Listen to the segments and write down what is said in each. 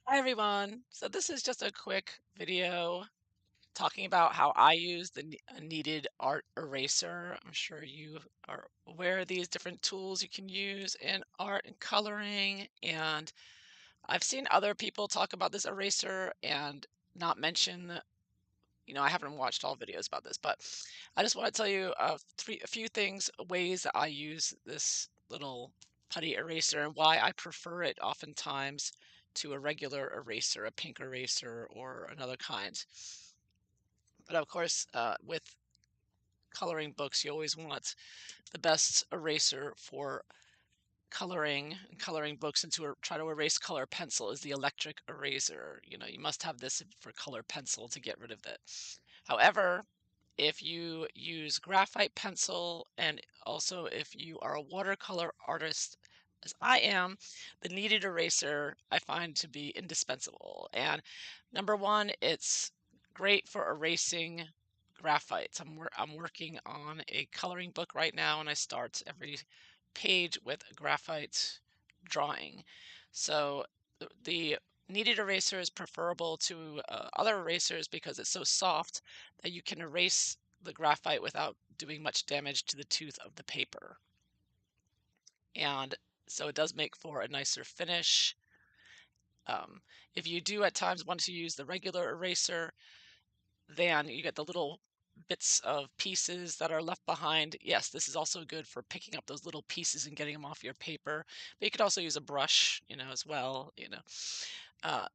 Hi everyone. So this is just a quick video talking about how I use the kneaded art eraser. I'm sure you are aware of these different tools you can use in art and coloring. And I've seen other people talk about this eraser and not mention, I haven't watched all videos about this, but I just want to tell you a few things, ways that I use this little putty eraser and why I prefer it oftentimes to a regular eraser, a pink eraser or another kind. But of course, with coloring books, you always want the best eraser for coloring and coloring books, and to try to erase color pencil is the electric eraser. You must have this for color pencil to get rid of it. However, if you use graphite pencil and also if you are a watercolor artist, as I am, the kneaded eraser I find to be indispensable. And number one, it's great for erasing graphites. I'm working on a coloring book right now, and I start every page with a graphite drawing. So the kneaded eraser is preferable to other erasers because it's so soft that you can erase the graphite without doing much damage to the tooth of the paper. And so it does make for a nicer finish. Um, if you do at times want to use the regular eraser, then you get the little bits of pieces that are left behind. Yes, this is also good for picking up those little pieces and getting them off your paper. But you could also use a brush, as well. Uh,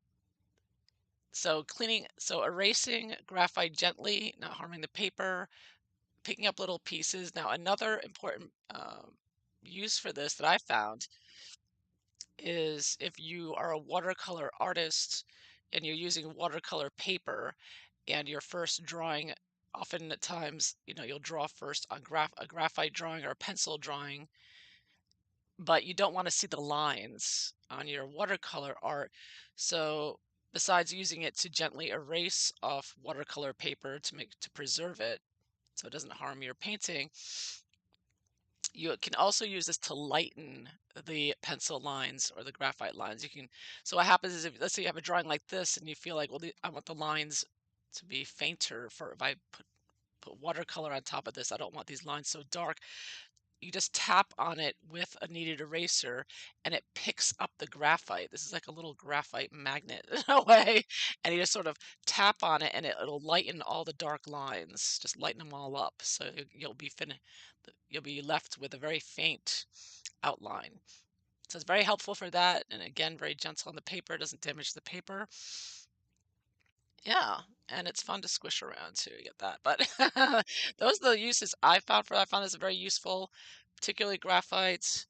so erasing graphite gently, not harming the paper, picking up little pieces. Now, another important use for this that I found is if you are a watercolor artist and you're using watercolor paper and your first drawing, often at times, you'll draw first on a graphite drawing or a pencil drawing, but you don't want to see the lines on your watercolor art. So besides using it to gently erase off watercolor paper to preserve it so it doesn't harm your painting, you can also use this to lighten the pencil lines or the graphite lines. So what happens is, if let's say you have a drawing like this and you feel like, well, I want the lines to be fainter, for if I put watercolor on top of this, I don't want these lines so dark. You just tap on it with a kneaded eraser and it picks up the graphite. This is like a little graphite magnet in a way. And you just sort of tap on it and it'll lighten all the dark lines, just lighten them all up. So you'll be left with a very faint outline. So it's very helpful for that. And again, very gentle on the paper, doesn't damage the paper. Yeah, and it's fun to squish around too, you get that, but those are the uses I found for that. I found this very useful, particularly graphite,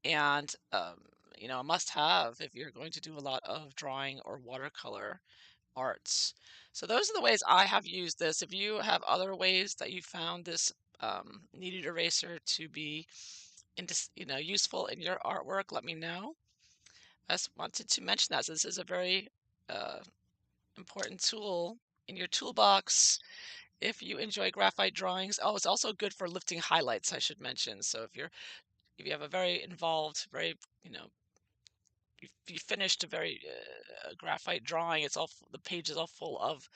and, a must-have if you're going to do a lot of drawing or watercolor arts. So those are the ways I have used this. If you have other ways that you found this, kneaded eraser to be useful in your artwork, let me know. I just wanted to mention that, so this is a very, uh important tool in your toolbox if you enjoy graphite drawings. Oh, it's also good for lifting highlights, I should mention. So if you have a very involved, very, you finished a very graphite drawing, the page is all full of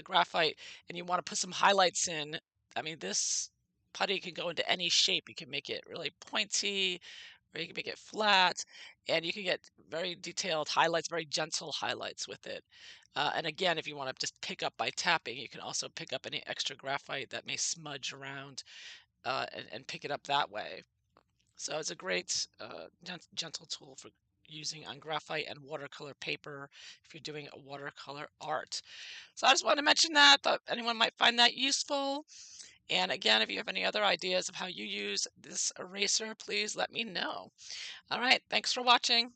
graphite, and you want to put some highlights in. I mean, this putty can go into any shape. You can make it really pointy, or you can make it flat, and you can get very detailed highlights, very gentle highlights with it. And again, if you want to just pick up by tapping, you can also pick up any extra graphite that may smudge around, and pick it up that way. So it's a great gentle tool for using on graphite and watercolor paper if you're doing a watercolor art. So I just want to mention that. Thought anyone might find that useful. And again, if you have any other ideas of how you use this eraser, please let me know. All right, thanks for watching.